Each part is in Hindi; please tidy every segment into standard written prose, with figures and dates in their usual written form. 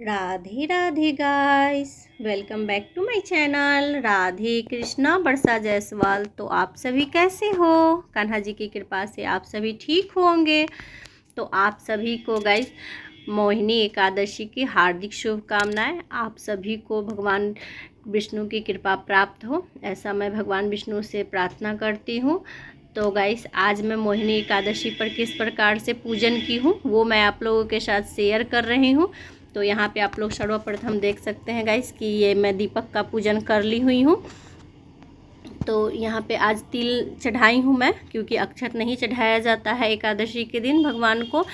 Radhe Radhe guys, welcome back to my channel Radhe Krishna Barsa Jaiswal. तो आप सभी कैसे हो? कान्हा जी की कृपा से आप सभी ठीक होंगे। तो आप सभी को गाइस मोहिनी एकादशी की हार्दिक शुभकामनाएं। आप सभी को भगवान विष्णु की कृपा प्राप्त हो, ऐसा मैं भगवान विष्णु से प्रार्थना करती हूँ। तो गाइस आज मैं मोहिनी एकादशी पर किस प्रकार से पूजन की हूँ वो मैं आप लोगों के साथ शेयर कर रही हूँ। तो यहाँ पे आप लोग सर्वप्रथम देख सकते हैं गाइस कि ये मैं दीपक का पूजन कर ली हुई हूँ। तो यहाँ पे आज तिल चढ़ाई हूँ मैं, क्योंकि अक्षत नहीं चढ़ाया जाता है एकादशी के दिन भगवान को,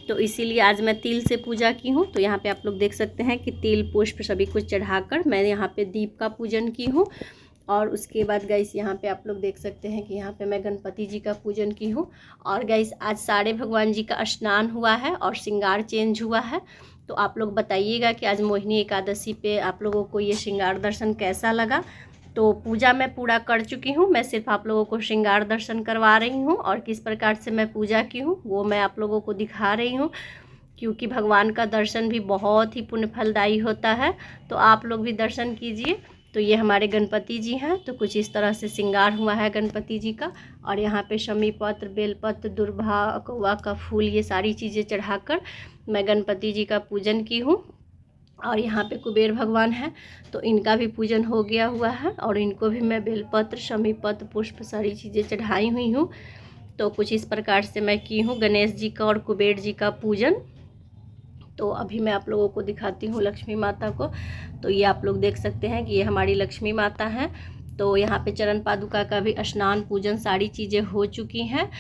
तो इसीलिए आज मैं तिल से पूजा की हूँ। तो यहाँ पे आप लोग देख सकते हैं कि तिल पुष्प सभी कुछ चढ़ाकर मैं यहाँ पे दीप का पूजन की हूँ। और उसके बाद गाइस यहाँ पे आप लोग देख सकते हैं कि यहाँ पे मैं गणपति जी का पूजन की हूँ। और गाइस आज सारे भगवान जी का स्नान हुआ है और श्रृंगार चेंज हुआ है। तो आप लोग बताइएगा कि आज मोहिनी एकादशी पे आप लोगों को ये श्रृंगार दर्शन कैसा लगा। तो पूजा मैं पूरा कर चुकी हूँ, मैं सिर्फ आप लोगों को श्रृंगार दर्शन करवा रही हूँ और किस प्रकार से मैं पूजा की हूँ वो मैं आप लोगों को दिखा रही हूँ, क्योंकि भगवान का दर्शन भी बहुत ही पुण्य फलदायी होता है। तो आप लोग भी दर्शन कीजिए। तो ये हमारे गणपति जी हैं, तो कुछ इस तरह से श्रृंगार हुआ है गणपति जी का। और यहाँ पे शमी पत्र, बेलपत्र, दुर्भा, कौवा का फूल, ये सारी चीज़ें चढ़ाकर मैं गणपति जी का पूजन की हूँ। और यहाँ पे कुबेर भगवान हैं, तो इनका भी पूजन हो गया हुआ है और इनको भी मैं बेलपत्र, शमी पत्र, पुष्प सारी चीज़ें चढ़ाई हुई हूँ। तो कुछ इस प्रकार से मैं की हूँ गणेश जी का और कुबेर जी का पूजन। तो अभी मैं आप लोगों को दिखाती हूँ लक्ष्मी माता को। तो ये आप लोग देख सकते हैं कि ये हमारी लक्ष्मी माता हैं। तो यहाँ पे चरण पादुका का भी स्नान पूजन सारी चीज़ें हो चुकी हैं।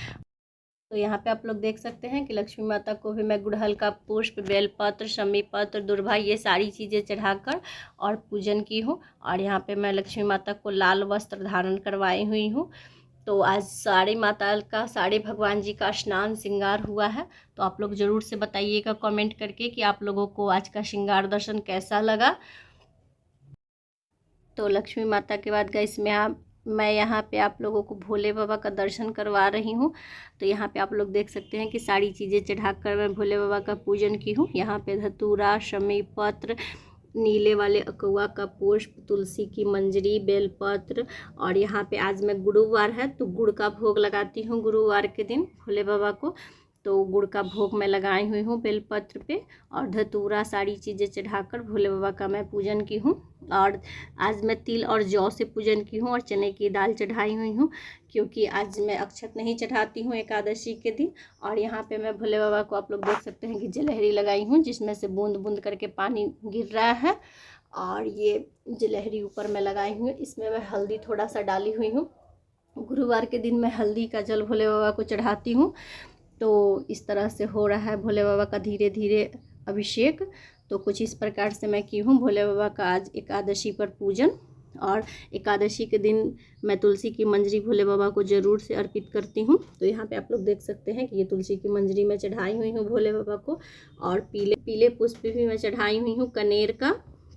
तो यहाँ पे आप लोग देख सकते हैं कि लक्ष्मी माता को भी मैं गुड़हल का पुष्प, बेलपत्र, शमी पत्र, दुर्भा, ये सारी चीज़ें चढ़ाकर और पूजन की हूँ। और यहाँ पे मैं लक्ष्मी माता को लाल वस्त्र धारण करवाई हुई हूँ। तो आज सारे माता का, सारे भगवान जी का स्नान श्रृंगार हुआ है। तो आप लोग ज़रूर से बताइएगा कमेंट करके कि आप लोगों को आज का श्रृंगार दर्शन कैसा लगा। तो लक्ष्मी माता के बाद गाइस मैं यहाँ पे आप लोगों को भोले बाबा का दर्शन करवा रही हूँ। तो यहाँ पे आप लोग देख सकते हैं कि सारी चीज़ें चढ़ाकर मैं भोले बाबा का पूजन की हूँ। यहाँ पे धतूरा, शमी पत्र, नीले वाले अकवा का पुष्प, तुलसी की मंजरी, बेलपत्र। और यहाँ पे आज मैं गुरुवार है तो गुड़ का भोग लगाती हूँ गुरुवार के दिन भोले बाबा को। तो गुड़ का भोग मैं लगाई हुई हूँ बेलपत्र पे, और धतूरा सारी चीज़ें चढ़ाकर भोले बाबा का मैं पूजन की हूँ। और आज मैं तिल और जौ से पूजन की हूँ और चने की दाल चढ़ाई हुई हूँ, क्योंकि आज मैं अक्षत नहीं चढ़ाती हूँ एकादशी के दिन। और यहाँ पे मैं भोले बाबा को आप लोग देख सकते हैं कि जलहरी लगाई हूँ, जिसमें से बूंद बूंद करके पानी गिर रहा है। और ये जलहरी ऊपर मैं लगाई हुई हूँ, इसमें मैं हल्दी थोड़ा सा डाली हुई हूँ। गुरुवार के दिन मैं हल्दी का जल भोले बाबा को चढ़ाती हूँ। तो इस तरह से हो रहा है भोले बाबा का धीरे धीरे अभिषेक। तो कुछ इस प्रकार से मैं की हूँ भोले बाबा का आज एकादशी पर पूजन। और एकादशी के दिन मैं तुलसी की मंजरी भोले बाबा को ज़रूर से अर्पित करती हूँ। तो यहाँ पे आप लोग देख सकते हैं कि ये तुलसी की मंजरी मैं चढ़ाई हुई हूँ भोले बाबा को। और पीले पीले पुष्प भी मैं चढ़ाई हुई हूँ कनेर का।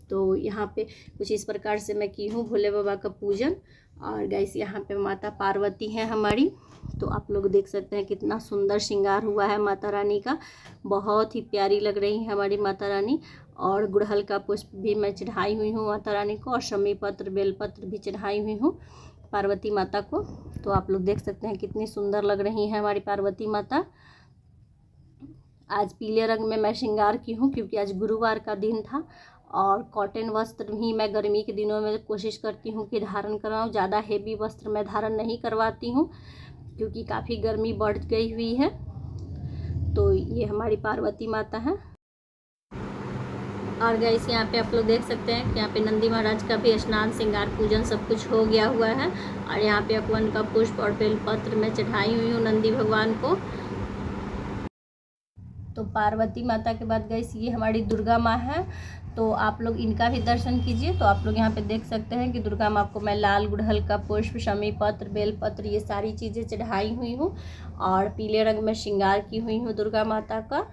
तो यहाँ पे कुछ इस प्रकार से मैं की हूँ भोले बाबा का पूजन। और गाइस यहाँ पे माता पार्वती हैं हमारी। तो आप लोग देख सकते हैं कितना सुंदर श्रृंगार हुआ है माता रानी का, बहुत ही प्यारी लग रही है हमारी माता रानी। और गुड़हल का पुष्प भी मैं चढ़ाई हुई हूँ माता रानी को, और शमी पत्र, बेलपत्र भी चढ़ाई हुई हूँ पार्वती माता को। तो आप लोग देख सकते हैं कितनी सुंदर लग रही है हमारी पार्वती माता। आज पीले रंग में मैं श्रृंगार की हूँ, क्योंकि आज गुरुवार का दिन था। और कॉटन वस्त्र भी मैं गर्मी के दिनों में कोशिश करती हूँ कि धारण कराऊँ, ज़्यादा हेवी वस्त्र मैं धारण नहीं करवाती हूँ, क्योंकि काफ़ी गर्मी बढ़ गई हुई है। तो ये हमारी पार्वती माता है। और गाइस यहाँ पे आप लोग देख सकते हैं कि यहाँ पे नंदी महाराज का भी स्नान, श्रृंगार, पूजन सब कुछ हो गया हुआ है। और यहाँ पे अकवन का पुष्प और बेलपत्र मैं चढ़ाई हुई हूँ नंदी भगवान को। तो पार्वती माता के बाद गाइस ये हमारी दुर्गा माँ है, तो आप लोग इनका भी दर्शन कीजिए। तो आप लोग यहाँ पे देख सकते हैं कि दुर्गा माँ को मैं लाल गुड़हल का पुष्प, शमी पत्र, बेलपत्र, ये सारी चीज़ें चढ़ाई हुई हूँ और पीले रंग में श्रृंगार की हुई हूँ दुर्गा माता का।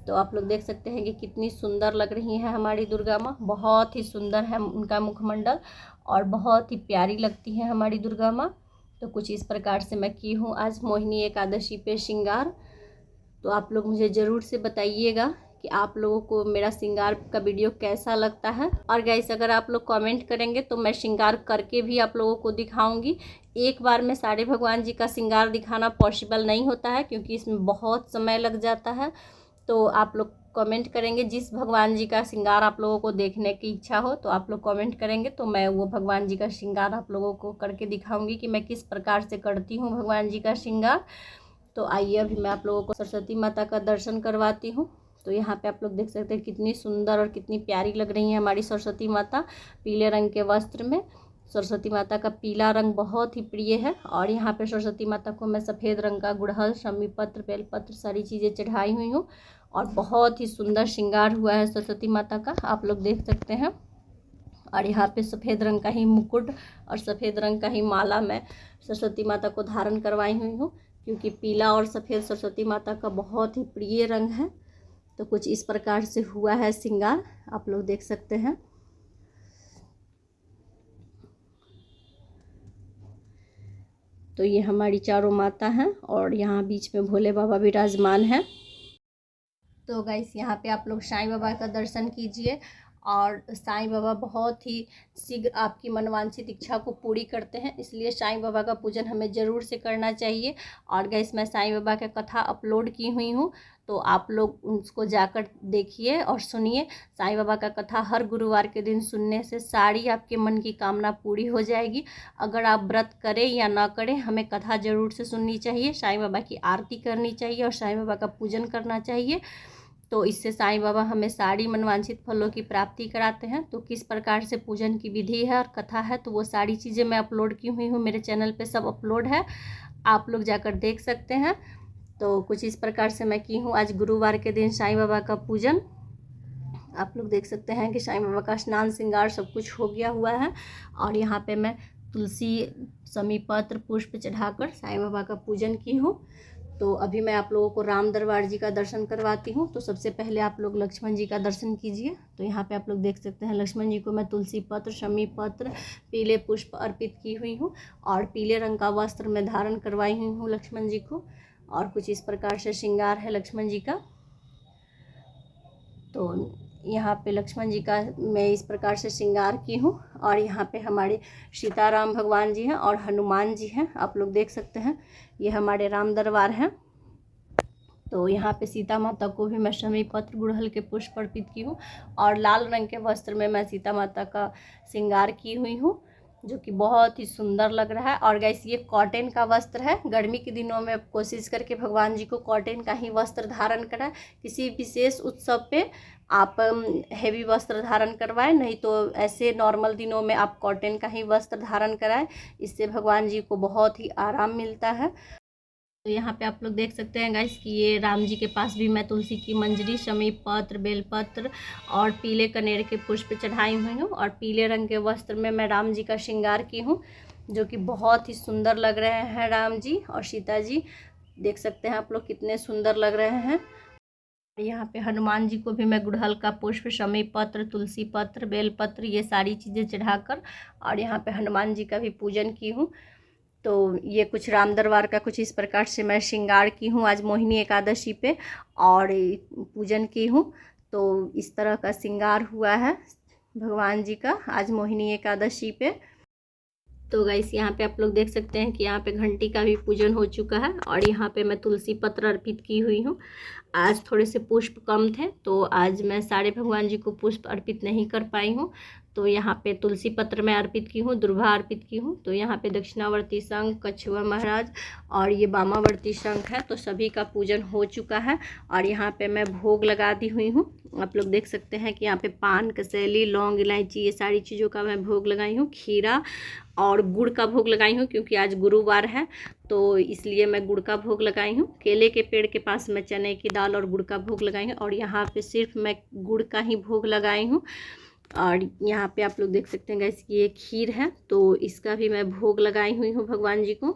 तो आप लोग देख सकते हैं कि कितनी सुंदर लग रही है हमारी दुर्गा माँ, बहुत ही सुंदर है उनका मुखमंडल और बहुत ही प्यारी लगती है हमारी दुर्गा माँ। तो कुछ इस प्रकार से मैं की हूँ आज मोहिनी एकादशी पे श्रृंगार। तो आप लोग मुझे ज़रूर से बताइएगा कि आप लोगों को मेरा श्रृंगार का वीडियो कैसा लगता है। और गाइस अगर आप लोग कमेंट करेंगे तो मैं श्रृंगार करके भी आप लोगों को दिखाऊंगी। एक बार में सारे भगवान जी का श्रृंगार दिखाना पॉसिबल नहीं होता है, क्योंकि इसमें बहुत समय लग जाता है। तो आप लोग कमेंट करेंगे, जिस भगवान जी का श्रृंगार आप लोगों को देखने की इच्छा हो तो आप लोग कमेंट करेंगे, तो मैं वो भगवान जी का श्रृंगार आप लोगों को करके दिखाऊंगी कि मैं किस प्रकार से करती हूँ भगवान जी का श्रृंगार। तो आइए अभी मैं आप लोगों को सरस्वती माता का दर्शन करवाती हूँ। तो यहाँ पे आप लोग देख सकते हैं कितनी सुंदर और कितनी प्यारी लग रही है हमारी सरस्वती माता पीले रंग के वस्त्र में। सरस्वती माता का पीला रंग बहुत ही प्रिय है। और यहाँ पे सरस्वती माता को मैं सफ़ेद रंग का गुड़हल, शमी पत्र, बेलपत्र सारी चीज़ें चढ़ाई हुई हूँ और बहुत ही सुंदर श्रृंगार हुआ है सरस्वती माता का, आप लोग देख सकते हैं। और यहाँ पे सफ़ेद रंग का ही मुकुट और सफ़ेद रंग का ही माला मैं सरस्वती माता को धारण करवाई हुई हूँ, क्योंकि पीला और सफ़ेद सरस्वती माता का बहुत ही प्रिय रंग है। तो कुछ इस प्रकार से हुआ है श्रृंगार, आप लोग देख सकते हैं। तो ये हमारी चारों माता हैं और यहाँ बीच में भोले बाबा विराजमान हैं। तो गाइस यहाँ पे आप लोग साईं बाबा का दर्शन कीजिए। और साईं बाबा बहुत ही शीघ्र आपकी मनवांछित इच्छा को पूरी करते हैं, इसलिए साईं बाबा का पूजन हमें ज़रूर से करना चाहिए। और गाइस मैं साईं बाबा का कथा अपलोड की हुई हूँ, तो आप लोग उसको जाकर देखिए और सुनिए। साईं बाबा का कथा हर गुरुवार के दिन सुनने से सारी आपके मन की कामना पूरी हो जाएगी। अगर आप व्रत करें या ना करें, हमें कथा ज़रूर से सुननी चाहिए, साईं बाबा की आरती करनी चाहिए और साईं बाबा का पूजन करना चाहिए। तो इससे साईं बाबा हमें सारी मनवांछित फलों की प्राप्ति कराते हैं। तो किस प्रकार से पूजन की विधि है और कथा है, तो वो सारी चीज़ें मैं अपलोड की हुई हूँ, मेरे चैनल पे सब अपलोड है, आप लोग जाकर देख सकते हैं। तो कुछ इस प्रकार से मैं की हूँ आज गुरुवार के दिन साईं बाबा का पूजन। आप लोग देख सकते हैं कि साईं बाबा का स्नान श्रृंगार सब कुछ हो गया हुआ है। और यहाँ पे मैं तुलसी, समी पत्र, पुष्प चढ़ाकर साईं बाबा का पूजन की हूँ। तो अभी मैं आप लोगों को राम दरबार जी का दर्शन करवाती हूँ। तो सबसे पहले आप लोग लक्ष्मण जी का दर्शन कीजिए। तो यहाँ पे आप लोग देख सकते हैं लक्ष्मण जी को मैं तुलसी पत्र, शमी पत्र, पीले पुष्प अर्पित की हुई हूँ और पीले रंग का वस्त्र में धारण करवाई हुई हूँ लक्ष्मण जी को। और कुछ इस प्रकार से श्रृंगार है लक्ष्मण जी का। तो यहाँ पे लक्ष्मण जी का मैं इस प्रकार से श्रृंगार की हूँ। और यहाँ पे हमारे सीताराम भगवान जी हैं और हनुमान जी हैं, आप लोग देख सकते हैं। ये हमारे राम दरबार हैं। तो यहाँ पे सीता माता को भी मैं शमी पत्र, गुड़हल के पुष्प अर्पित की हूँ और लाल रंग के वस्त्र में मैं सीता माता का श्रृंगार की हुई हूँ, जो कि बहुत ही सुंदर लग रहा है। और गैस ये कॉटन का वस्त्र है। गर्मी के दिनों में कोशिश करके भगवान जी को कॉटन का ही वस्त्र धारण कराएं। किसी विशेष उत्सव पे आप हेवी वस्त्र धारण करवाएं, नहीं तो ऐसे नॉर्मल दिनों में आप कॉटन का ही वस्त्र धारण कराएं। इससे भगवान जी को बहुत ही आराम मिलता है। तो यहाँ पे आप लोग देख सकते हैं गाइस कि ये राम जी के पास भी मैं तुलसी की मंजरी, शमी पत्र, बेलपत्र और पीले कनेर के पुष्प चढ़ाई हुई हूँ और पीले रंग के वस्त्र में मैं राम जी का श्रृंगार की हूँ, जो कि बहुत ही सुंदर लग रहे हैं राम जी और सीता जी। देख सकते हैं आप लोग कितने सुंदर लग रहे हैं। यहाँ पे हनुमान जी को भी मैं गुड़हल का पुष्प, शमी पत्र, तुलसी पत्र, बेलपत्र ये सारी चीज़ें चढ़ाकर और यहाँ पे हनुमान जी का भी पूजन की हूँ। तो ये कुछ राम दरबार का कुछ इस प्रकार से मैं श्रृंगार की हूँ आज मोहिनी एकादशी पे और पूजन की हूँ। तो इस तरह का श्रृंगार हुआ है भगवान जी का आज मोहिनी एकादशी पे। तो गाइस यहाँ पे आप लोग देख सकते हैं कि यहाँ पे घंटी का भी पूजन हो चुका है और यहाँ पे मैं तुलसी पत्र अर्पित की हुई हूँ। आज थोड़े से पुष्प कम थे, तो आज मैं सारे भगवान जी को पुष्प अर्पित नहीं कर पाई हूँ। तो यहाँ पे तुलसी पत्र मैं अर्पित की हूँ, दुर्वा अर्पित की हूँ। तो यहाँ पे दक्षिणावर्ती शंख, कछुआ महाराज और ये वामावर्ती शंख है, तो सभी का पूजन हो चुका है। और यहाँ पे मैं भोग लगा दी हुई हूँ। आप लोग देख सकते हैं कि यहाँ पे पान, कसेली, लौंग, इलायची ये सारी चीज़ों का मैं भोग लगाई हूँ। खीरा और गुड़ का भोग लगाई हूँ, क्योंकि आज गुरुवार है तो इसलिए मैं गुड़ का भोग लगाई हूँ। केले के पेड़ के पास मैं चने की दाल और गुड़ का भोग लगाई हूँ और यहाँ पे सिर्फ मैं गुड़ का ही भोग लगाई हूँ। और यहाँ पे आप लोग देख सकते हैं गैस की ये खीर है, तो इसका भी मैं भोग लगाई हुई हूँ भगवान जी को।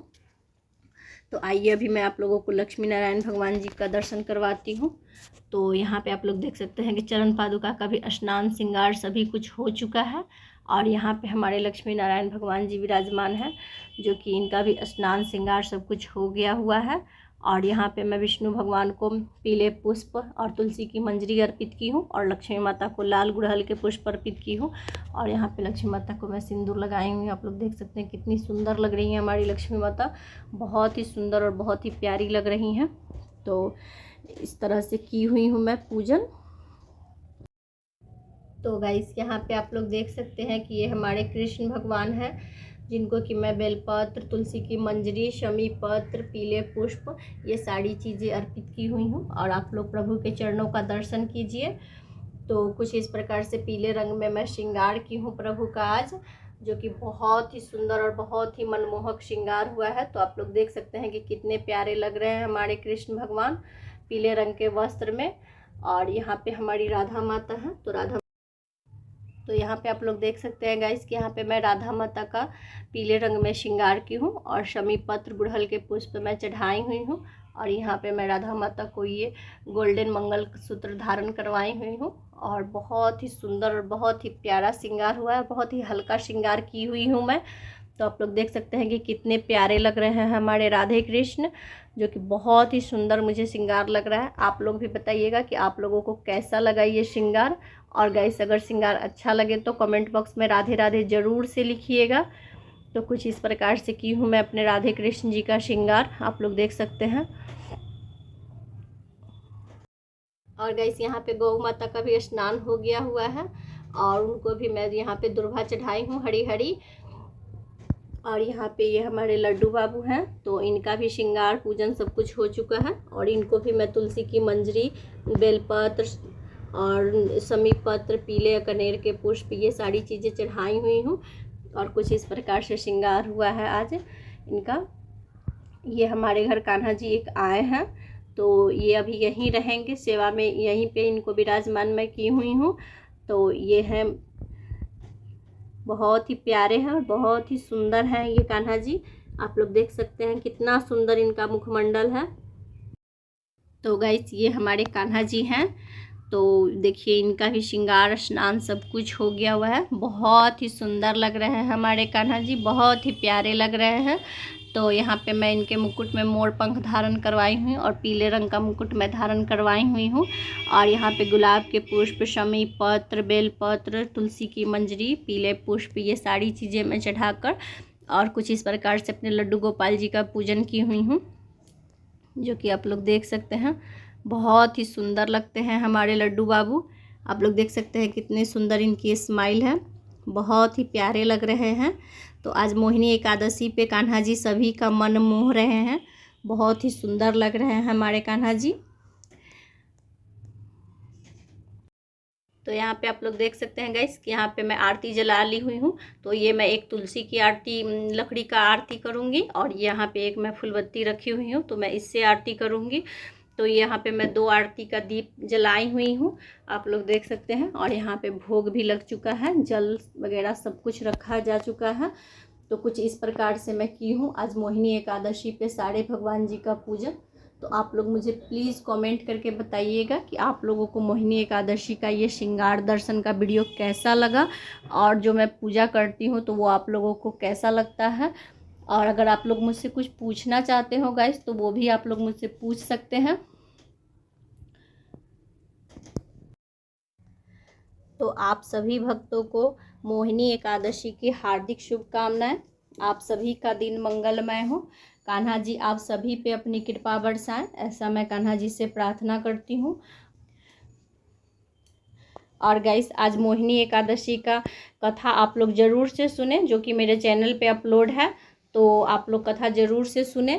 तो आइए अभी मैं आप लोगों को लक्ष्मी नारायण भगवान जी का दर्शन करवाती हूँ। तो यहाँ पे आप लोग देख सकते हैं कि चरण पादुका का भी स्नान श्रृंगार सभी कुछ हो चुका है और यहाँ पे हमारे लक्ष्मी नारायण भगवान जी विराजमान हैं, जो कि इनका भी स्नान श्रृंगार सब कुछ हो गया हुआ है। और यहाँ पे मैं विष्णु भगवान को पीले पुष्प और तुलसी की मंजरी अर्पित की हूँ और लक्ष्मी माता को लाल गुड़हल के पुष्प अर्पित की हूँ। और यहाँ पे लक्ष्मी माता को मैं सिंदूर लगाई हुई हूँ। आप लोग देख सकते हैं कितनी सुंदर लग रही है हमारी लक्ष्मी माता, बहुत ही सुंदर और बहुत ही प्यारी लग रही हैं। तो इस तरह से की हुई हूँ मैं पूजन। तो गाइस यहाँ पे आप लोग देख सकते हैं कि ये हमारे कृष्ण भगवान हैं, जिनको कि मैं बेलपत्र, तुलसी की मंजरी, शमी पत्र, पीले पुष्प, ये सारी चीज़ें अर्पित की हुई हूँ। और आप लोग प्रभु के चरणों का दर्शन कीजिए। तो कुछ इस प्रकार से पीले रंग में मैं श्रृंगार की हूँ प्रभु का आज, जो कि बहुत ही सुंदर और बहुत ही मनमोहक श्रृंगार हुआ है। तो आप लोग देख सकते हैं कि कितने प्यारे लग रहे हैं हमारे कृष्ण भगवान पीले रंग के वस्त्र में। और यहाँ पे हमारी राधा माता है, तो यहाँ पे आप लोग देख सकते हैं गाइस कि यहाँ पे मैं राधा माता का पीले रंग में श्रृंगार की हूँ और शमी पत्र गुड़हल के पुष्प मैं चढ़ाई हुई हूँ। और यहाँ पे मैं राधा माता को ये गोल्डन मंगल सूत्र धारण करवाई हुई हूँ। और बहुत ही सुंदर और बहुत ही प्यारा श्रृंगार हुआ है, बहुत ही हल्का श्रृंगार की हुई हूँ मैं। तो आप लोग देख सकते हैं कि कितने प्यारे लग रहे हैं हमारे राधे कृष्ण, जो कि बहुत ही सुंदर मुझे श्रृंगार लग रहा है। आप लोग भी बताइएगा कि आप लोगों को कैसा लगा ये श्रृंगार। और गाइस अगर श्रृंगार अच्छा लगे तो कमेंट बॉक्स में राधे राधे ज़रूर से लिखिएगा। तो कुछ इस प्रकार से की हूँ मैं अपने राधे कृष्ण जी का श्रृंगार, आप लोग देख सकते हैं। और गाइस यहाँ पे गौ माता का भी स्नान हो गया हुआ है और उनको भी मैं यहाँ पे दुर्वा चढ़ाई हूँ हरी हरी। और यहाँ पे ये हमारे लड्डू बाबू हैं, तो इनका भी श्रृंगार पूजन सब कुछ हो चुका है। और इनको भी मैं तुलसी की मंजरी, बेलपत्र और समी पत्र, पीले कनेर के पुष्प, ये सारी चीज़ें चढ़ाई हुई हूँ। और कुछ इस प्रकार से श्रृंगार हुआ है आज इनका। ये हमारे घर कान्हा जी एक आए हैं, तो ये अभी यहीं रहेंगे सेवा में, यहीं पे इनको विराजमान मैं की हुई हूँ। तो ये हैं, बहुत ही प्यारे हैं और बहुत ही सुंदर हैं ये कान्हा जी। आप लोग देख सकते हैं कितना सुंदर इनका मुखमंडल है। तो गाइस ये हमारे कान्हा जी हैं, तो देखिए इनका भी श्रृंगार स्नान सब कुछ हो गया हुआ है। बहुत ही सुंदर लग रहे हैं हमारे कान्हा जी, बहुत ही प्यारे लग रहे हैं। तो यहाँ पे मैं इनके मुकुट में मोर पंख धारण करवाई हुई और पीले रंग का मुकुट मैं धारण करवाई हुई हूँ। और यहाँ पे गुलाब के पुष्प, शमी पत्र, बेलपत्र, तुलसी की मंजरी, पीले पुष्प, ये सारी चीज़ें मैं चढ़ाकर और कुछ इस प्रकार से अपने लड्डू गोपाल जी का पूजन की हुई हूँ, जो कि आप लोग देख सकते हैं। बहुत ही सुंदर लगते हैं हमारे लड्डू बाबू, आप लोग देख सकते हैं कितने सुंदर इनकी स्माइल है, बहुत ही प्यारे लग रहे हैं। तो आज मोहिनी एकादशी पे कान्हा जी सभी का मन मोह रहे हैं, बहुत ही सुंदर लग रहे हैं हमारे कान्हा जी। तो यहाँ पे आप लोग देख सकते हैं गाइस कि यहाँ पे मैं आरती जला ली हुई हूँ। तो ये मैं एक तुलसी की आरती, लकड़ी का आरती करूँगी और यहाँ पे एक मैं फूलबत्ती रखी हुई हूँ, तो मैं इससे आरती करूँगी। तो यहाँ पे मैं 2 आरती का दीप जलाई हुई हूँ, आप लोग देख सकते हैं। और यहाँ पे भोग भी लग चुका है, जल वगैरह सब कुछ रखा जा चुका है। तो कुछ इस प्रकार से मैं की हूँ आज मोहिनी एकादशी पे सारे भगवान जी का पूजन। तो आप लोग मुझे प्लीज़ कमेंट करके बताइएगा कि आप लोगों को मोहिनी एकादशी का ये श्रृंगार दर्शन का वीडियो कैसा लगा, और जो मैं पूजा करती हूँ तो वो आप लोगों को कैसा लगता है। और अगर आप लोग मुझसे कुछ पूछना चाहते हो गाइस, तो वो भी आप लोग मुझसे पूछ सकते हैं। तो आप सभी भक्तों को मोहिनी एकादशी की हार्दिक शुभकामनाएं। आप सभी का दिन मंगलमय हो। कान्हा जी आप सभी पे अपनी कृपा बरसाएं, ऐसा मैं कान्हा जी से प्रार्थना करती हूँ। और गाइस आज मोहिनी एकादशी का कथा आप लोग ज़रूर से सुने, जो कि मेरे चैनल पे अपलोड है, तो आप लोग कथा ज़रूर से सुने।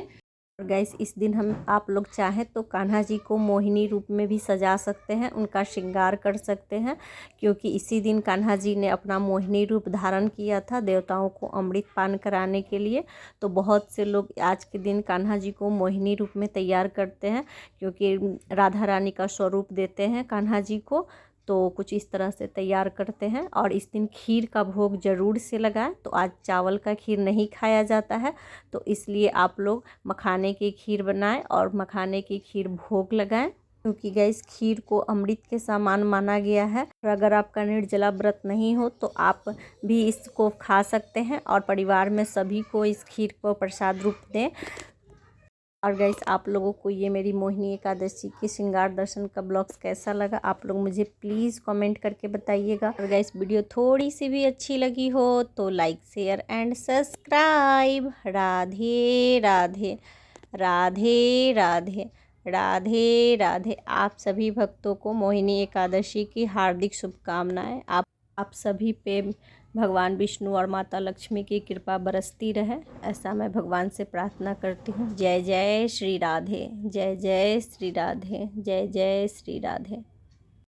और गाइस इस दिन हम आप लोग चाहें तो कान्हा जी को मोहिनी रूप में भी सजा सकते हैं, उनका श्रृंगार कर सकते हैं, क्योंकि इसी दिन कान्हा जी ने अपना मोहिनी रूप धारण किया था देवताओं को अमृत पान कराने के लिए। तो बहुत से लोग आज के दिन कान्हा जी को मोहिनी रूप में तैयार करते हैं, क्योंकि राधा रानी का स्वरूप देते हैं कान्हा जी को। तो कुछ इस तरह से तैयार करते हैं। और इस दिन खीर का भोग ज़रूर से लगाएं। तो आज चावल का खीर नहीं खाया जाता है, तो इसलिए आप लोग मखाने की खीर बनाएं और मखाने की खीर भोग लगाएं, क्योंकि गैस खीर को अमृत के समान माना गया है। और अगर आपका निर्जला व्रत नहीं हो तो आप भी इसको खा सकते हैं और परिवार में सभी को इस खीर को प्रसाद रूप दें। और गाइस, आप लोगों को ये मेरी मोहिनी एकादशी के श्रृंगार दर्शन का ब्लॉग्स कैसा लगा, आप लोग मुझे प्लीज़ कमेंट करके बताइएगा। और गाइस, वीडियो थोड़ी सी भी अच्छी लगी हो तो like share and subscribe. Radhe Radhe, Radhe Radhe, Radhe Radhe. आप सभी भक्तों को मोहिनी एकादशी की हार्दिक शुभकामनाएं। आप सभी पे भगवान विष्णु और माता लक्ष्मी की कृपा बरसती रहे, ऐसा मैं भगवान से प्रार्थना करती हूँ। जय जय श्री राधे, जय जय श्री राधे, जय जय श्री राधे।